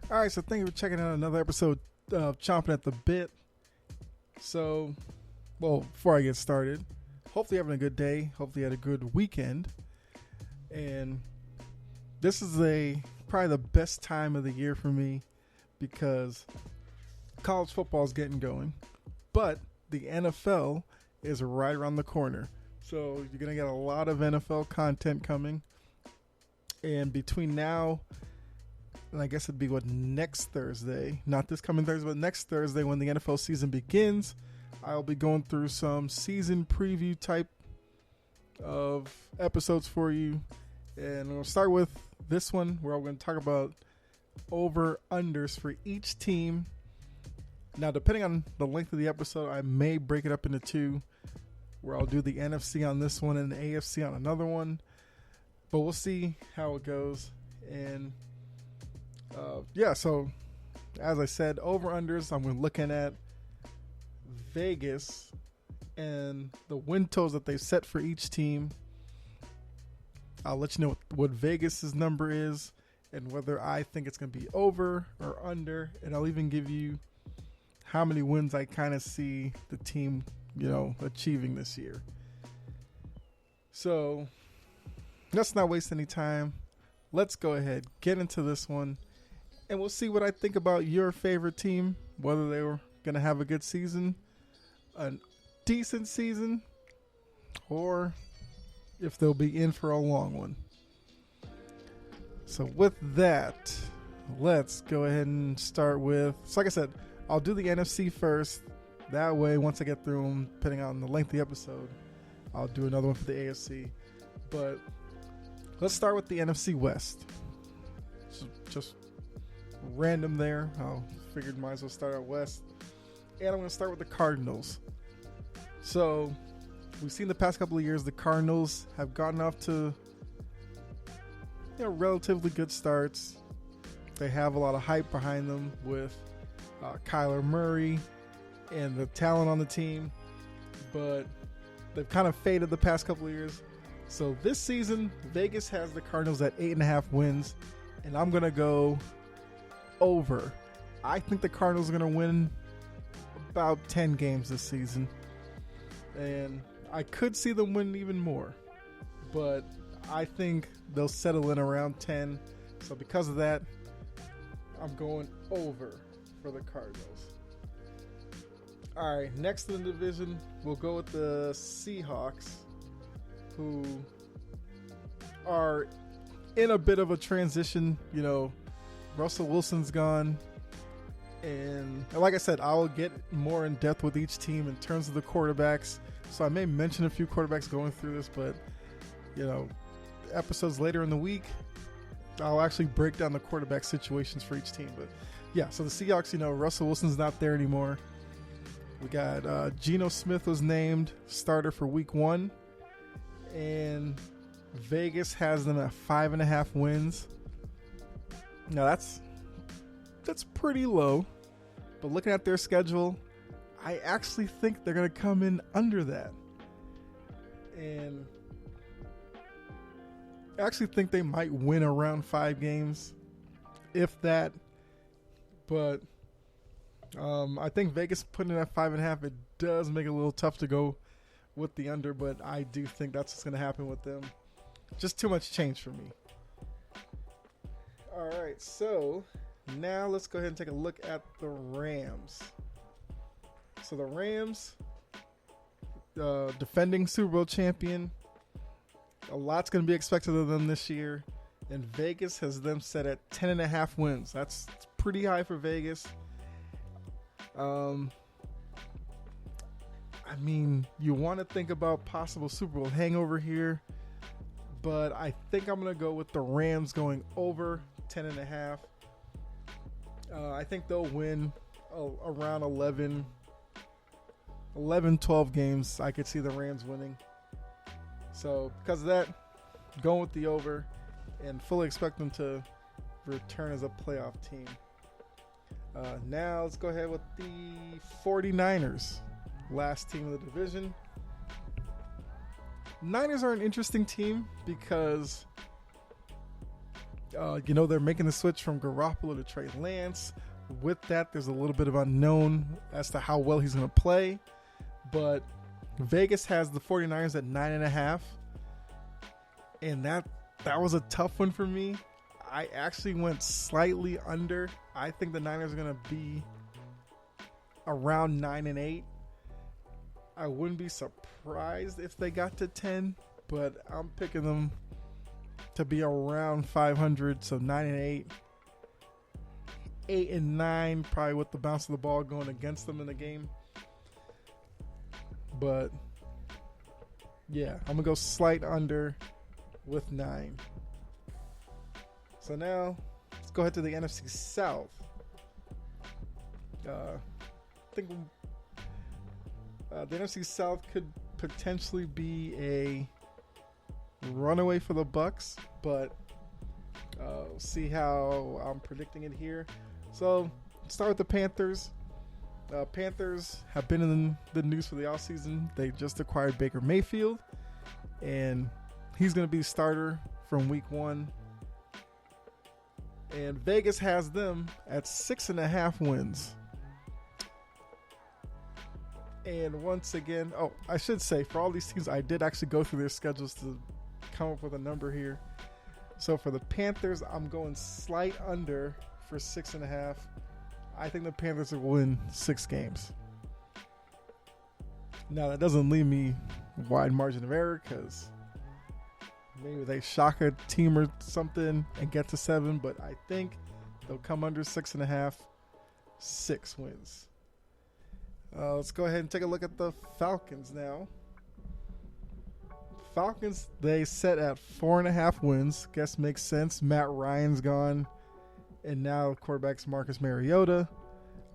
All right, so thank you for checking out another episode of Chomping at the Bit. So, before I get started, hopefully you're having a good day. Hopefully you had a good weekend. And this is probably the best time of the year for me because college football is getting going, but the NFL is right around the corner. So you're going to get a lot of NFL content coming. And between now and I guess it'd be next Thursday, not this coming Thursday, but next Thursday when the NFL season begins, I'll be going through some season preview type of episodes for you. And we'll start with this one where I'm going to talk about over-unders for each team. Now, depending on the length of the episode, I may break it up into two, where I'll do the NFC on this one and the AFC on another one. But we'll see how it goes. And so as I said, over-unders, I'm looking at Vegas and the win totals that they've set for each team. I'll let you know what Vegas's number is and whether I think it's going to be over or under. And I'll even give you how many wins I kind of see the team, achieving this year. So let's not waste any time. Let's go ahead, get into this one, and we'll see what I think about your favorite team, whether they were going to have a good season, a decent season, or if they'll be in for a long one. So with that, let's go ahead and start with, so like I said, I'll do the NFC first. That way, once I get through them, depending on the length of the episode, I'll do another one for the AFC. But let's start with the NFC West. So just random there. I figured might as well start out West. And I'm going to start with the Cardinals. So we've seen the past couple of years the Cardinals have gotten off to relatively good starts. They have a lot of hype behind them with Kyler Murray and the talent on the team. But they've kind of faded the past couple of years. So this season, Vegas has the Cardinals at 8.5 wins, and I'm going to go over. I think the Cardinals are going to win about 10 games this season, and I could see them win even more, but I think they'll settle in around 10. So because of that, I'm going over for the Cardinals. All right, next in the division, we'll go with the Seahawks, who are in a bit of a transition. Russell Wilson's gone. And like I said, I'll get more in depth with each team in terms of the quarterbacks. So I may mention a few quarterbacks going through this, but, episodes later in the week, I'll actually break down the quarterback situations for each team. But yeah, so the Seahawks, Russell Wilson's not there anymore. We got Geno Smith was named starter for week 1. And Vegas has them at 5.5 wins. Now that's pretty low, but looking at their schedule, I actually think they're going to come in under that. And I actually think they might win around 5 games, if that. But I think Vegas putting it at 5.5, it does make it a little tough to go with the under, but I do think that's what's going to happen with them. Just too much change for me. All right, so now let's go ahead and take a look at the Rams. So the Rams, defending Super Bowl champion, a lot's going to be expected of them this year, and Vegas has them set at 10.5 wins. That's pretty high for Vegas. You want to think about possible Super Bowl hangover here, but I think I'm going to go with the Rams going over 10.5. I think they'll win around 11, 12 games. I could see the Rams winning. So because of that, going with the over and fully expect them to return as a playoff team. Now let's go ahead with the 49ers. Last team of the division. Niners are an interesting team because They're making the switch from Garoppolo to Trey Lance. With that, there's a little bit of unknown as to how well he's going to play. But Vegas has the 49ers at 9.5. And that was a tough one for me. I actually went slightly under. I think the Niners are going to be around 9-8. I wouldn't be surprised if they got to 10, but I'm picking them to be around 500, so 9-8. 8-9, probably with the bounce of the ball going against them in the game. But yeah, I'm going to go slight under with 9. So now, let's go ahead to the NFC South. I think the NFC South could potentially be a runaway for the Bucs, but we'll see how I'm predicting it here. So, start with the Panthers. Panthers have been in the news for the offseason. They just acquired Baker Mayfield, and he's going to be the starter from week 1. And Vegas has them at 6.5 wins. And once again, I should say, for all these teams, I did actually go through their schedules to come up with a number here. So for the Panthers, I'm going slight under for 6.5. I think the Panthers will win 6 games. Now, that doesn't leave me wide margin of error because maybe they shock a team or something and get to 7, but I think they'll come under 6.5, 6 wins. Let's go ahead and take a look at the Falcons now. Falcons, they set at 4.5 wins. Guess makes sense. Matt Ryan's gone. And now quarterback's Marcus Mariota,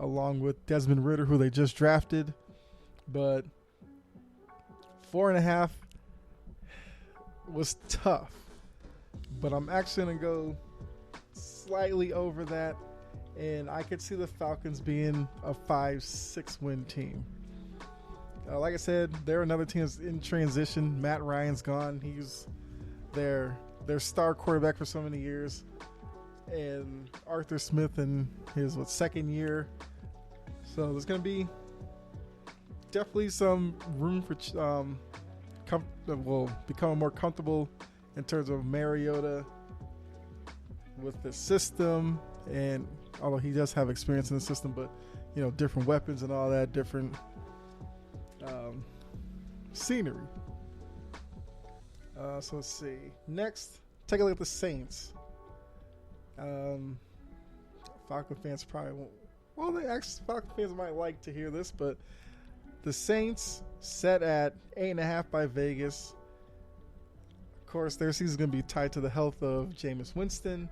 along with Desmond Ridder, who they just drafted. But 4.5 was tough, but I'm actually going to go slightly over that, and I could see the Falcons being a 5-6 win team. Like I said, they're another team that's in transition. Matt Ryan's gone. He's their star quarterback for so many years, and Arthur Smith in his second year. So there's going to be definitely some room for will become more comfortable in terms of Mariota with the system, and although he does have experience in the system, but different weapons and all that, different scenery. So let's see. Next, take a look at the Saints. Falcon fans probably won't. Well, Falcon fans might like to hear this, but the Saints set at 8.5 by Vegas. Of course, their season is going to be tied to the health of Jameis Winston,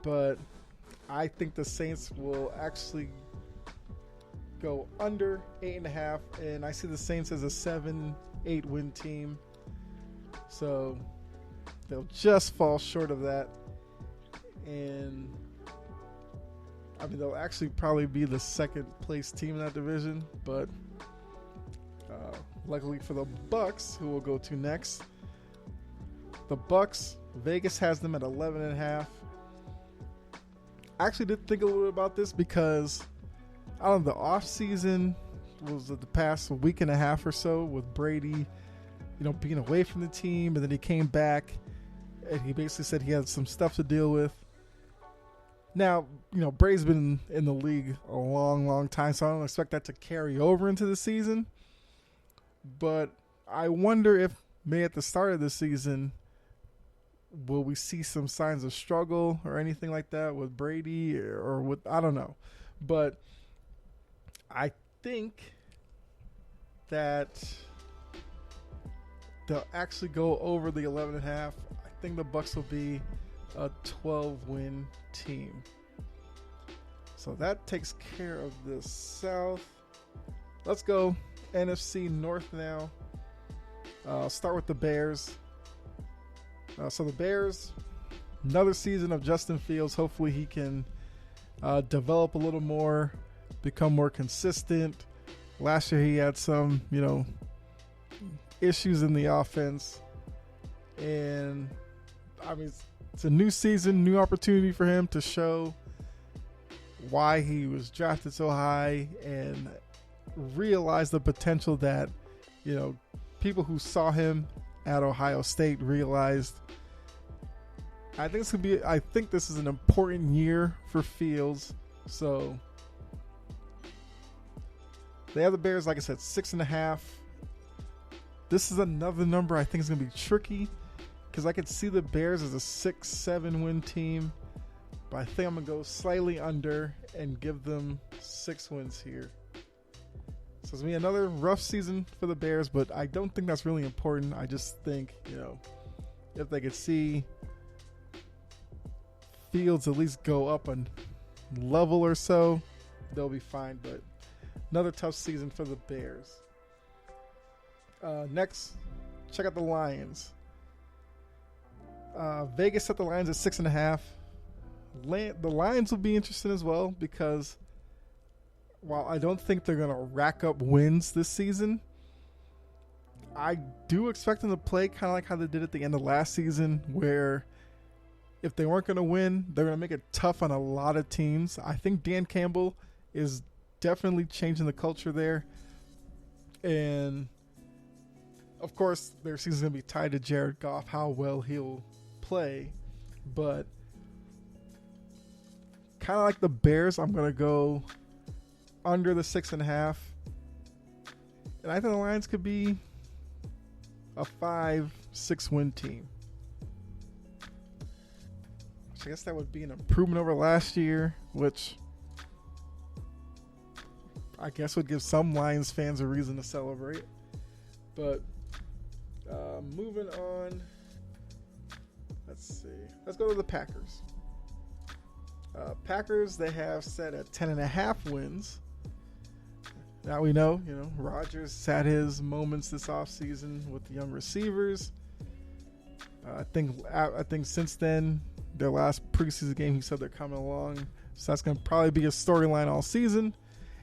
but I think the Saints will actually go under 8.5, and I see the Saints as a 7-8 win team. So they'll just fall short of that, and they'll actually probably be the second place team in that division, but luckily for the Bucs, who will go to next. The Bucs, Vegas has them at 11.5. I actually did think a little bit about this because the off season was the past week and a half or so with Brady, being away from the team, and then he came back and he basically said he had some stuff to deal with. Now, Brady's been in the league a long, long time, so I don't expect that to carry over into the season. But I wonder if maybe at the start of the season, will we see some signs of struggle or anything like that with Brady or with, I don't know. But I think that they'll actually go over the 11.5. I think the Bucs will be a 12-win team. So that takes care of the South. Let's go NFC North now. I'll start with the Bears. So the Bears, another season of Justin Fields. Hopefully he can develop a little more, become more consistent. Last year he had some, issues in the offense. And, it's a new season, new opportunity for him to show why he was drafted so high and realize the potential that, people who saw him at Ohio State realized. I think this is an important year for Fields. So they have the Bears, like I said, 6.5. This is another number I think is going to be tricky because I could see the Bears as a 6-7 win team. But I think I'm going to go slightly under and give them 6 wins here. So it's going to be another rough season for the Bears, but I don't think that's really important. I just think, if they could see Fields at least go up a level or so, they'll be fine. But another tough season for the Bears. Next, check out the Lions. Vegas set the Lions at 6.5. The Lions will be interesting as well because while I don't think they're going to rack up wins this season, I do expect them to play kind of like how they did at the end of last season, where if they weren't going to win, they're going to make it tough on a lot of teams. I think Dan Campbell is definitely changing the culture there. And, of course, their season's going to be tied to Jared Goff, how well he'll play. But kind of like the Bears, I'm going to go under the 6.5. And I think the Lions could be a 5-6 win team. I guess that would be an improvement over last year, which I guess would give some Lions fans a reason to celebrate. But moving on, let's see. Let's go to the Packers. Packers, they have set at 10.5 wins. Now we know, Rodgers had his moments this offseason with the young receivers. I think since then, their last preseason game, he said they're coming along. So that's going to probably be a storyline all season.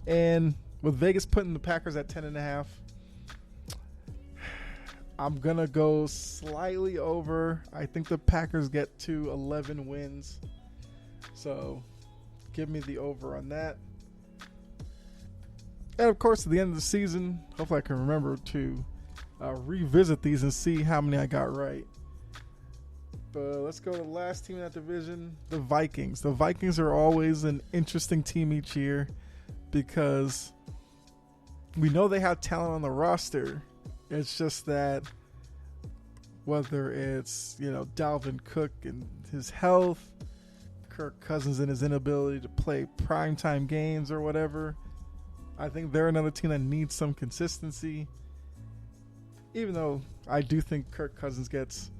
And with Vegas putting the Packers at 10.5, I'm going to go slightly over. I think the Packers get to 11 wins. So give me the over on that. And of course, at the end of the season, hopefully I can remember to revisit these and see how many I got right. But let's go to the last team in that division, the Vikings. The Vikings are always an interesting team each year because we know they have talent on the roster. It's just that whether it's, Dalvin Cook and his health, Kirk Cousins and his inability to play primetime games or whatever, I think they're another team that needs some consistency. Even though I do think Kirk Cousins gets,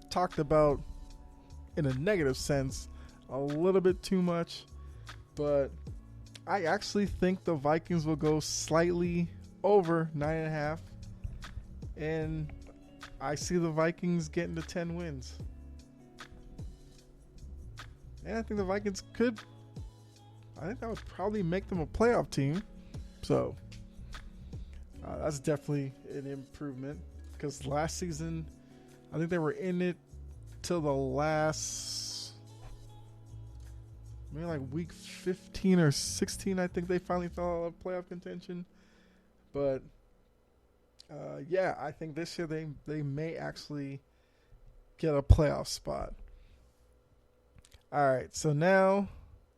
talked about in a negative sense a little bit too much. But I actually think the Vikings will go slightly over 9.5. And I see the Vikings getting to 10 wins. And I think the Vikings I think that would probably make them a playoff team. So that's definitely an improvement. Because last season, I think they were in it till the last, maybe like week 15 or 16. I think they finally fell out of playoff contention. But I think this year they may actually get a playoff spot. All right, so now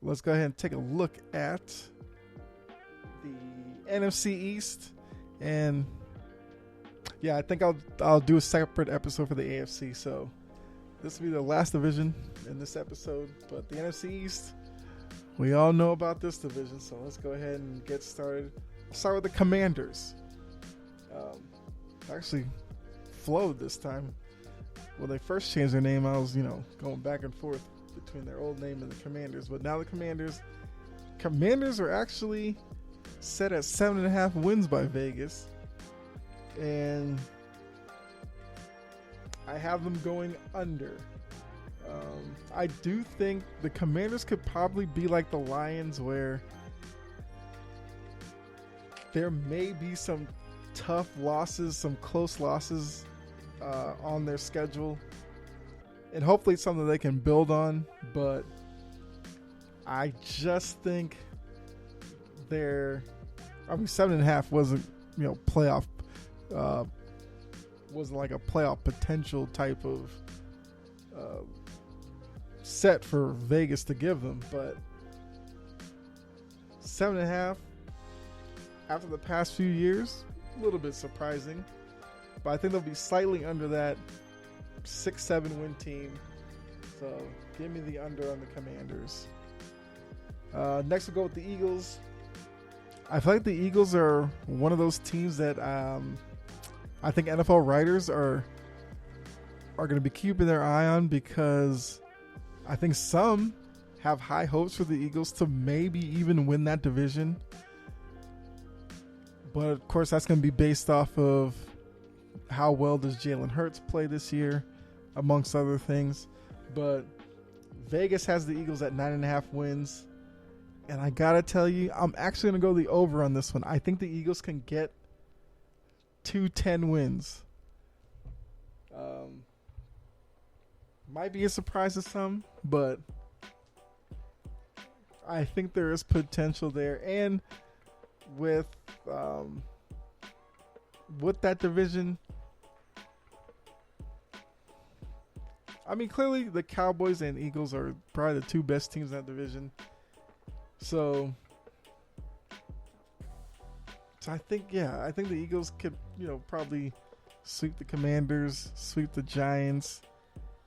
let's go ahead and take a look at the NFC East. And I think I'll do a separate episode for the AFC. So this will be the last division in this episode. But the NFC East, we all know about this division. So let's go ahead and get started. I'll start with the Commanders. Actually flowed this time. When they first changed their name, I was, going back and forth between their old name and the Commanders. But now the Commanders are actually set at 7.5 wins by Vegas. And I have them going under. I do think the Commanders could probably be like the Lions, where there may be some tough losses, some close losses on their schedule, and hopefully it's something they can build on. But I just think 7.5 wasn't, playoff, wasn't like a playoff potential type of set for Vegas to give them. But 7.5 after the past few years, a little bit surprising. But I think they'll be slightly under that 6-7 win team. So give me the under on the Commanders. Next we'll go with the Eagles. I feel like the Eagles are one of those teams that I think NFL writers are going to be keeping their eye on, because I think some have high hopes for the Eagles to maybe even win that division. But of course, that's going to be based off of how well does Jalen Hurts play this year, amongst other things. But Vegas has the Eagles at 9.5 wins. And I got to tell you, I'm actually going to go the over on this one. I think the Eagles can get to 10 wins. Might be a surprise to some, but I think there is potential there. And with that division, I mean, clearly the Cowboys and Eagles are probably the two best teams in that division. So I think the Eagles could, probably sweep the Commanders, sweep the Giants.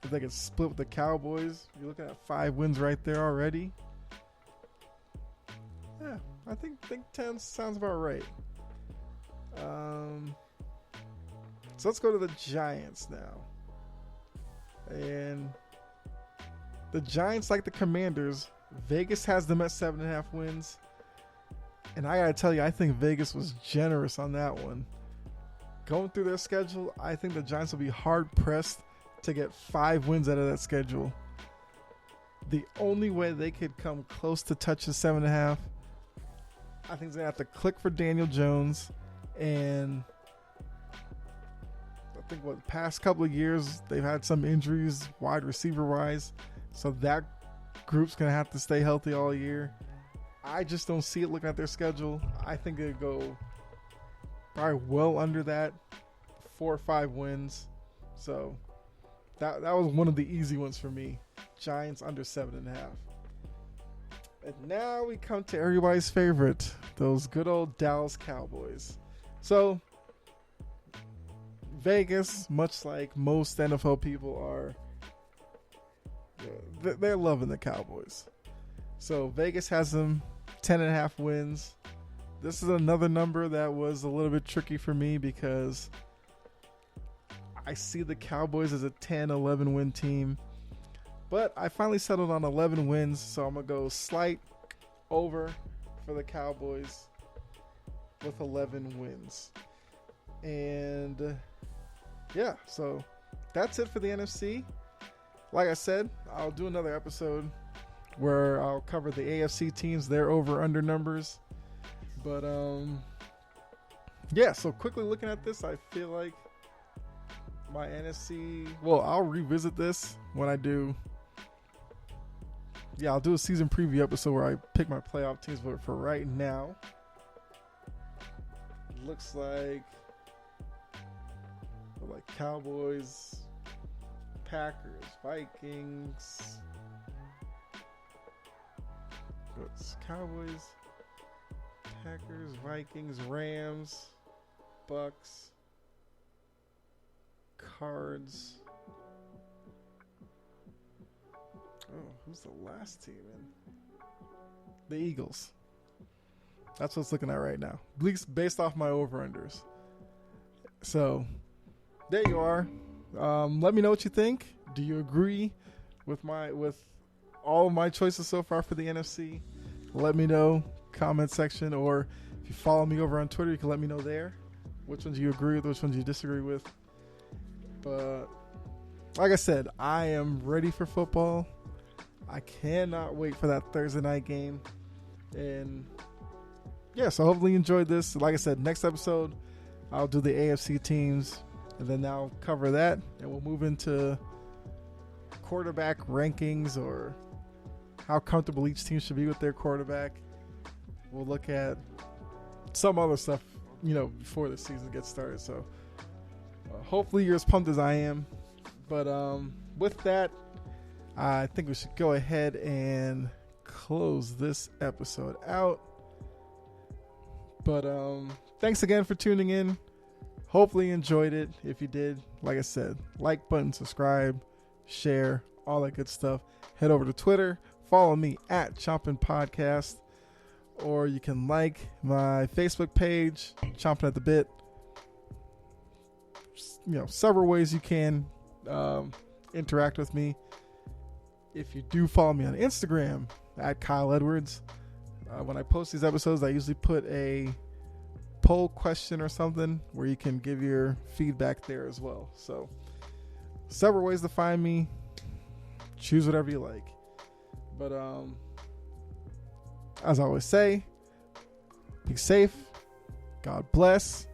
If they could split with the Cowboys, you're looking at 5 wins right there already. Yeah, I think 10 sounds about right. So let's go to the Giants now. And the Giants, like the Commanders, Vegas has them at 7.5 wins. And I gotta tell you, I think Vegas was generous on that one. Going through their schedule, I think the Giants will be hard pressed to get 5 wins out of that schedule. The only way they could come close to touching 7.5, I think, is gonna have to click for Daniel Jones. And I think the past couple of years they've had some injuries, wide receiver wise, so that group's gonna have to stay healthy all year. I just don't see it looking at their schedule. I think it'll go probably well under that, 4 or 5 wins. So that was one of the easy ones for me. Giants under 7.5. And now we come to everybody's favorite, those good old Dallas Cowboys. So Vegas, much like most NFL people are, they're loving the Cowboys. So Vegas has them 10.5 wins. This is another number that was a little bit tricky for me, because I see the Cowboys as a 10-11 win team. But I finally settled on 11 wins, so I'm going to go slight over for the Cowboys with 11 wins. And yeah, so that's it for the NFC. Like I said, I'll do another episode where I'll cover the AFC teams, their over-under numbers. But yeah, so quickly looking at this, I feel like my NFC, well, I'll revisit this when I do. Yeah, I'll do a season preview episode where I pick my playoff teams. But for right now, looks like Cowboys, Packers, Vikings. It's Cowboys, Packers, Vikings, Rams, Bucks, Cards. Oh, who's the last team in? The Eagles. That's what it's looking at right now. At least based off my over-unders. So, there you are. Let me know what you think. Do you agree with all of my choices so far for the NFC? Let me know. Comment section, or if you follow me over on Twitter, you can let me know there which ones you agree with, which ones you disagree with. But like I said, I am ready for football. I cannot wait for that Thursday night game. And yeah, so hopefully you enjoyed this. Like I said, next episode I'll do the AFC teams, and then I'll cover that, and we'll move into quarterback rankings or how comfortable each team should be with their quarterback. We'll look at some other stuff, before the season gets started. So hopefully you're as pumped as I am. But with that, I think we should go ahead and close this episode out. But thanks again for tuning in. Hopefully you enjoyed it. If you did, like I said, like button, subscribe, share, all that good stuff. Head over to Twitter. Follow me at Chompin' Podcast. Or you can like my Facebook page, Chompin' at the Bit. Several ways you can interact with me. If you do follow me on Instagram at Kyle Edwards, when I post these episodes, I usually put a poll question or something where you can give your feedback there as well. So several ways to find me. Choose whatever you like. But as I always say, be safe, God bless,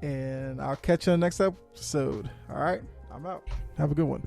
and I'll catch you on the next episode. All right, I'm out. Have a good one.